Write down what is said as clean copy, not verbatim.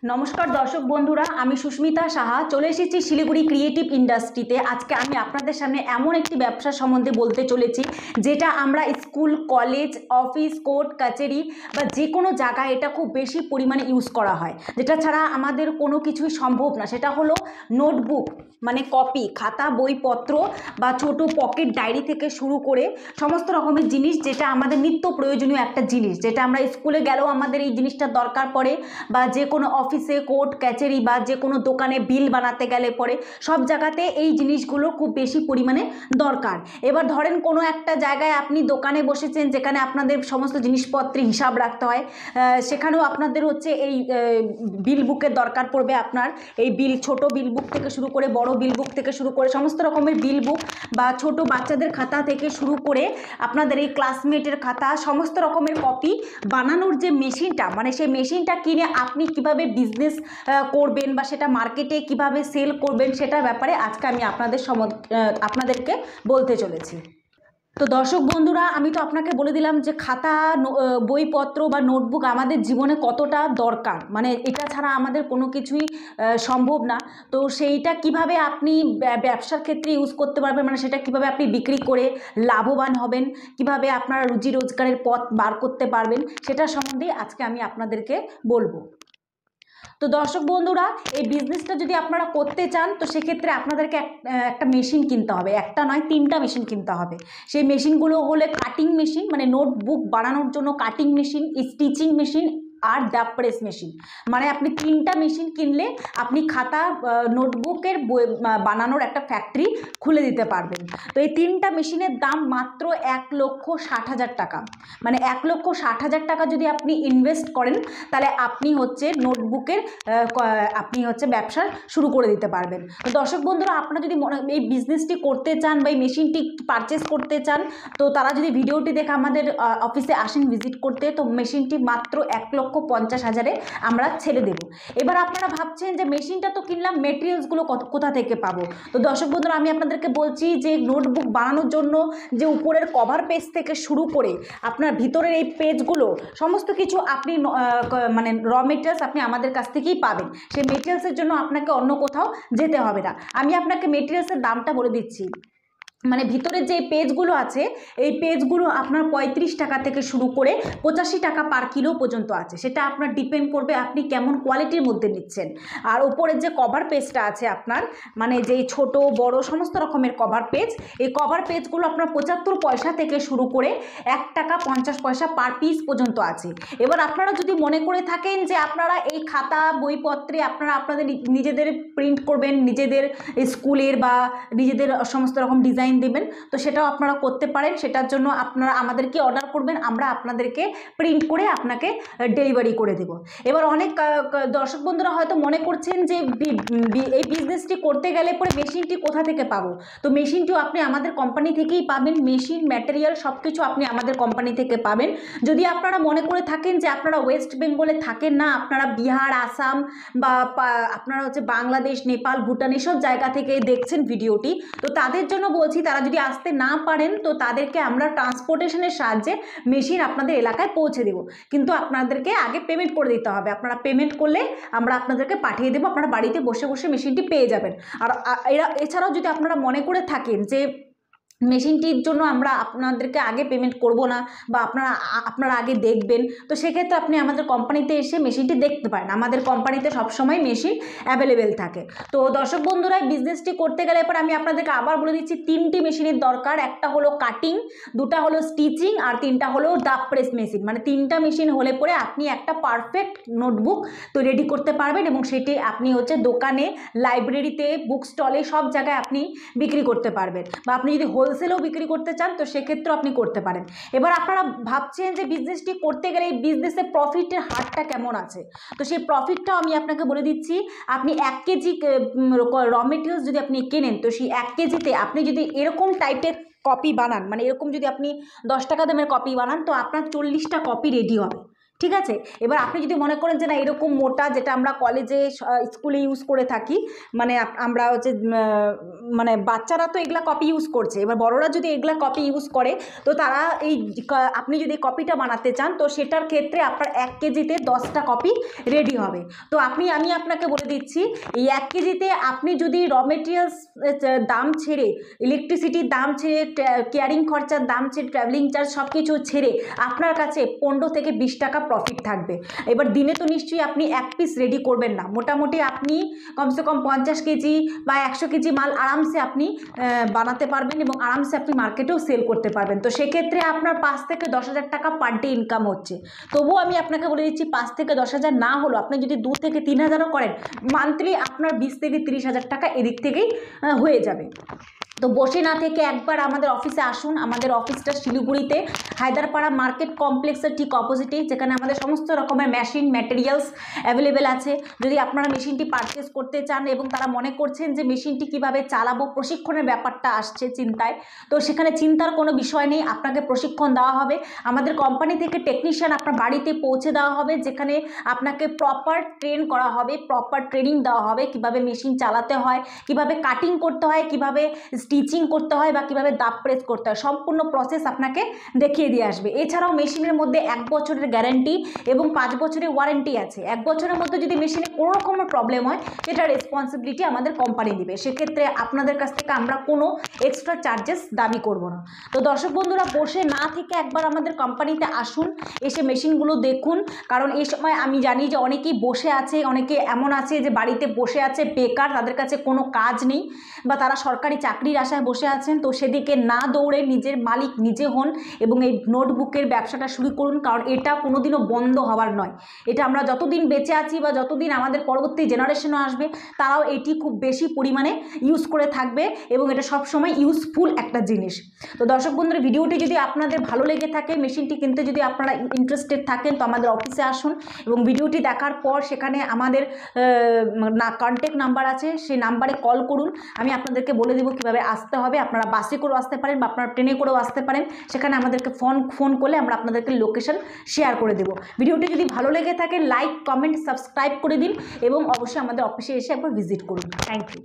নমস্কার দর্শক বন্ধুরা, আমি সুস্মিতা সাহা চলে এসেছি শিলিগুড়ি ক্রিয়েটিভ ইন্ডাস্ট্রিতে। আজকে আমি আপনাদের সামনে এমন একটি ব্যবসা সম্বন্ধে বলতে চলেছি যেটা আমরা স্কুল, কলেজ, অফিস, কোর্ট, কাচারি বা যে কোনো জায়গায় এটা খুব বেশি পরিমাণে ইউজ করা হয়, যেটা ছাড়া আমাদের কোনো কিছুই সম্ভব না। সেটা হলো নোটবুক, মানে কপি, খাতা, বইপত্র বা ছোট পকেট ডায়েরি থেকে শুরু করে সমস্ত রকমের জিনিস, যেটা আমাদের নিত্য প্রয়োজনীয় একটা জিনিস, যেটা আমরা স্কুলে গেলেও আমাদের এই জিনিসটা দরকার পড়ে, বা যে কোনো অফিসে, কোর্ট কাচারি বা যে কোনো দোকানে বিল বানাতে গেলে পরে সব জায়গাতে এই জিনিসগুলো খুব বেশি পরিমাণে দরকার। এবার ধরেন কোনো একটা জায়গায় আপনি দোকানে বসেছেন, যেখানে আপনাদের সমস্ত জিনিসপত্রের হিসাব রাখতে হয়, সেখানেও আপনাদের হচ্ছে এই বিল বুকের দরকার পড়বে। আপনার এই বিল, ছোট বিল বুক থেকে শুরু করে বড় বিল বুক থেকে শুরু করে সমস্ত রকমের বিল বুক, বা ছোট বাচ্চাদের খাতা থেকে শুরু করে আপনাদের এই ক্লাসমেটের খাতা, সমস্ত রকমের কপি বানানোর যে মেশিনটা, মানে সেই মেশিনটা কিনে আপনি কিভাবে বিজনেস করবেন বা সেটা মার্কেটে কিভাবে সেল করবেন, সেটার ব্যাপারে আজকে আমি আপনাদেরকে বলতে চলেছি। তো দর্শক বন্ধুরা, আমি তো আপনাকে বলে দিলাম যে খাতা, বইপত্র বা নোটবুক আমাদের জীবনে কতটা দরকার, মানে এটা ছাড়া আমাদের কোনো কিছুই সম্ভব না। তো সেইটা কিভাবে আপনি ব্যবসার ক্ষেত্রে ইউজ করতে পারবেন, মানে সেটা কিভাবে আপনি বিক্রি করে লাভবান হবেন, কিভাবে আপনারা রুজি রোজগারের পথ বার করতে পারবেন, সেটা সম্বন্ধে আজকে আমি আপনাদেরকে বলবো। তো দর্শক বন্ধুরা, এই বিজনেসটা যদি আপনারা করতে চান, তো সেক্ষেত্রে আপনাদেরকে একটা মেশিন কিনতে হবে। একটা নয়, 3টা মেশিন কিনতে হবে। সেই মেশিনগুলো হলে কাটিং মেশিন, মানে নোটবুক বানানোর জন্য কাটিং মেশিন, স্টিচিং মেশিন আর ডাব প্রেস মেশিন। মানে আপনি 3টা মেশিন কিনলে আপনি খাতা, নোটবুকের বানানোর একটা ফ্যাক্টরি খুলে দিতে পারবেন। তো এই 3টা মেশিনের দাম মাত্র 1,60,000 টাকা। মানে 1,60,000 টাকা যদি আপনি ইনভেস্ট করেন, তাহলে আপনি হচ্ছে নোটবুকের আপনি হচ্ছে ব্যবসা শুরু করে দিতে পারবেন। তো দর্শক বন্ধুরা, আপনারা যদি এই বিজনেসটি করতে চান বা এই মেশিনটি পারচেস করতে চান, তো তারা যদি ভিডিওটি দেখে আমাদের অফিসে আসেন ভিজিট করতে, তো মেশিনটি মাত্র 1,50,000-এ আমরা ছেড়ে দেব। এবার আপনারা ভাবছেন যে মেশিনটা তো কিনলাম, মেটেরিয়ালসগুলো কোথা থেকে পাবো? তো দর্শক বন্ধুরা, আমি আপনাদেরকে বলছি যে নোটবুক বানানোর জন্য যে উপরের কভার পেজ থেকে শুরু করে আপনার ভিতরের এই পেজগুলো সমস্ত কিছু আপনি মানে র মেটেরিয়ালস আপনি আমাদের কাছ থেকেই পাবেন। সেই মেটেরিয়ালসের জন্য আপনাকে অন্য কোথাও যেতে হবে না। আমি আপনাকে মেটেরিয়ালসের দামটা বলে দিচ্ছি। মানে ভিতরের যে পেজগুলো আছে, এই পেজগুলো আপনার 35 টাকা থেকে শুরু করে 85 টাকা পার কিলো পর্যন্ত আছে। সেটা আপনার ডিপেন্ড করবে আপনি কেমন কোয়ালিটির মধ্যে নিচ্ছেন। আর ওপরের যে কভার পেজটা আছে আপনার, মানে যেই ছোট বড় সমস্ত রকমের কভার পেজ, এই কভার পেজগুলো আপনার 75 পয়সা থেকে শুরু করে 1 টাকা 50 পয়সা পার পিস পর্যন্ত আছে। এবার আপনারা যদি মনে করে থাকেন যে আপনারা এই খাতা বইপত্রে আপনারা আপনাদের নিজেদের প্রিন্ট করবেন, নিজেদের স্কুলের বা নিজেদের সমস্ত রকম ডিজাইন দেবেন, তো সেটাও আপনারা করতে পারেন। সেটার জন্য আপনারা আমাদেরকে অর্ডার করবেন, আমরা আপনাদেরকে প্রিন্ট করে আপনাকে ডেলিভারি করে দেব। এবার অনেক দর্শক বন্ধুরা হয়তো মনে করছেন যে এই বিজনেসটি করতে গেলে পরে মেশিনটি কোথা থেকে পাবো? তো মেশিনটিও আপনি আমাদের কোম্পানি থেকেই পাবেন। মেশিন, ম্যাটেরিয়াল সব কিছু আপনি আমাদের কোম্পানি থেকে পাবেন। যদি আপনারা মনে করে থাকেন যে আপনারা ওয়েস্ট বেঙ্গলে থাকেন না, আপনারা বিহার, আসাম বা আপনারা হচ্ছে বাংলাদেশ, নেপাল, ভুটান এসব জায়গা থেকে দেখছেন ভিডিওটি, তো তাদের জন্য বলছি, তারা যদি আসতে না পারেন, তো তাদেরকে আমরা ট্রান্সপোর্টেশনের সাহায্যে মেশিন আপনাদের এলাকায় পৌঁছে দেব। কিন্তু আপনাদেরকে আগে পেমেন্ট করে দিতে হবে। আপনারা পেমেন্ট করলে আমরা আপনাদেরকে পাঠিয়ে দেবো, আপনারা বাড়িতে বসে বসে মেশিনটি পেয়ে যাবেন। আর এছাড়াও যদি আপনারা মনে করে থাকেন যে মেশিনটির জন্য আমরা আপনাদেরকে আগে পেমেন্ট করব না, বা আপনারা আগে দেখবেন, তো সেক্ষেত্রে আপনি আমাদের কোম্পানিতে এসে মেশিনটি দেখতে পারেন। আমাদের কোম্পানিতে সবসময় মেশিন অ্যাভেলেবেল থাকে। তো দর্শক বন্ধুরা, বিজনেসটি করতে গেলে পর আমি আপনাদেরকে আবার বলে দিচ্ছি, 3টি মেশিনের দরকার। একটা হলো কাটিং, 2টা হলো স্টিচিং, আর 3টা হলো ডাব প্রেস মেশিন। মানে 3টা মেশিন হলে পরে আপনি একটা পারফেক্ট নোটবুক তো রেডি করতে পারবেন, এবং সেটি আপনি হচ্ছে দোকানে, লাইব্রেরিতে, বুক স্টলে সব জায়গায় আপনি বিক্রি করতে পারবেন। বা আপনি যদি হোলসেলেও বিক্রি করতে চান, তো সেক্ষেত্রেও আপনি করতে পারেন। এবার আপনারা ভাবছেন যে বিজনেসটি করতে গেলে এই বিজনেসে প্রফিটের হারটা কেমন আছে? তো সেই প্রফিটটাও আমি আপনাকে বলে দিচ্ছি। আপনি 1 কেজি র মেটেরিয়ালস যদি আপনি কেনেন, তো সেই 1 কেজিতে আপনি যদি এরকম টাইপের কপি বানান, মানে এরকম যদি আপনি 10 টাকা দামের কপি বানান, তো আপনার 40টা কপি রেডি হবে। ঠিক আছে। এবার আপনি যদি মনে করেন যে না এরকম মোটা যেটা আমরা কলেজে স্কুলে ইউজ করে থাকি, মানে আমরা হচ্ছে মানে বাচ্চারা তো এগুলা কপি ইউজ করছে, এবার বড়রা যদি এগুলা কপি ইউজ করে তো তারা এই আপনি যদি কপিটা বানাতে চান তো সেটার ক্ষেত্রে আপনার 1 কেজিতে 10টা কপি রেডি হবে। তো আমি আপনাকে বলে দিচ্ছি এই 1 কেজিতে আপনি যদি র মেটেরিয়ালস দাম ছেড়ে, ইলেকট্রিসিটির দাম ছেড়ে, কেয়ারিং খরচার দাম ছেড়ে, ট্রাভেলিং চার্জ সব কিছু ছেড়ে আপনার কাছে 15 থেকে 20 টাকা প্রফিট থাকবে। এবার দিনে তো নিশ্চয়ই আপনি 1 পিস রেডি করবেন না, মোটামুটি আপনি কমসে কম 50 কেজি বা 100 কেজি মাল আরামসে আপনি বানাতে পারবেন এবং আরামসে আপনি মার্কেটেও সেল করতে পারবেন। তো সেক্ষেত্রে আপনার 5 থেকে 10,000 টাকা পার ডে ইনকাম হচ্ছে। তবুও আমি আপনাকে বলে দিচ্ছি 5 থেকে 10,000 না হলো আপনি যদি 2 থেকে 3,000ও করেন, মান্থলি আপনার 20 থেকে 30,000 টাকা এদিক থেকেই হয়ে যাবে। তো বসে না থেকে একবার আমাদের অফিসে আসুন। আমাদের অফিসটা শিলিগুড়িতে হায়দারপাড়া মার্কেট কমপ্লেক্সের ঠিক অপোজিটে, যেখানে আমাদের সমস্ত রকমের মেশিন ম্যাটেরিয়ালস অ্যাভেলেবেল আছে। যদি আপনারা মেশিনটি পারচেস করতে চান এবং তারা মনে করছেন যে মেশিনটি কিভাবে চালাবো, প্রশিক্ষণের ব্যাপারটা আসছে চিন্তায়, তো সেখানে চিন্তার কোনো বিষয় নেই, আপনাকে প্রশিক্ষণ দেওয়া হবে। আমাদের কোম্পানি থেকে টেকনিশিয়ান আপনার বাড়িতে পৌঁছে দেওয়া হবে, যেখানে আপনাকে প্রপার ট্রেন করা হবে, প্রপার ট্রেনিং দেওয়া হবে কিভাবে মেশিন চালাতে হয়, কিভাবে কাটিং করতে হয়, কিভাবে স্টিচিং করতে হয় বা কীভাবে দাব প্রেস করতে হয়, সম্পূর্ণ প্রসেস আপনাকে দেখিয়ে দিয়ে আসবে। এছাড়াও মেশিনের মধ্যে 1 বছরের গ্যারান্টি এবং 5 বছরের ওয়ারেন্টি আছে। 1 বছরের মধ্যে যদি মেশিনে কোনো রকমের প্রবলেম হয় সেটা রেসপন্সিবিলিটি আমাদের কোম্পানি নেবে, সেক্ষেত্রে আপনাদের কাছ থেকে আমরা কোনো এক্সট্রা চার্জেস দাবি করব না। তো দর্শক বন্ধুরা, বসে না থেকে একবার আমাদের কোম্পানিতে আসুন, এসে মেশিনগুলো দেখুন। কারণ এই সময় আমি জানি যে অনেকেই বসে আছে, অনেকে এমন আছে যে বাড়িতে বসে আছে বেকার, তাদের কাছে কোনো কাজ নেই বা তারা সরকারি চাকরির আশায় বসে আছেন। তো সেদিকে না দৌড়ে নিজের মালিক নিজে হন এবং এই নোটবুকের ব্যবসাটা শুরু করুন, কারণ এটা কোনোদিনও বন্ধ হওয়ার নয়। এটা আমরা যতদিন বেঁচে আছি বা যতদিন আমাদের পরবর্তী জেনারেশনও আসবে তারাও এটি খুব বেশি পরিমাণে ইউজ করে থাকবে এবং এটা সবসময় ইউজফুল একটা জিনিস। তো দর্শক বন্ধুরা, ভিডিওটি যদি আপনাদের ভালো লেগে থাকে, মেশিনটি কিনতে যদি আপনারা ইন্টারেস্টেড থাকেন, তো আমাদের অফিসে আসুন এবং ভিডিওটি দেখার পর সেখানে আমাদের কন্ট্যাক্ট নাম্বার আছে, সেই নাম্বারে কল করুন। আমি আপনাদেরকে বলে দেবো কীভাবে আসতে হবে। আপনারা বাসে করেও আসতে পারেন বা আপনারা ট্রেনে করেও আসতে পারেন, সেখানে আমাদেরকে ফোন করলে আমরা আপনাদেরকে লোকেশন শেয়ার করে দেবো। ভিডিওটি যদি ভালো লেগে থাকে লাইক, কমেন্ট, সাবস্ক্রাইব করে দিন এবং অবশ্যই আমাদের অফিসে এসে একবার ভিজিট করুন। Thank you.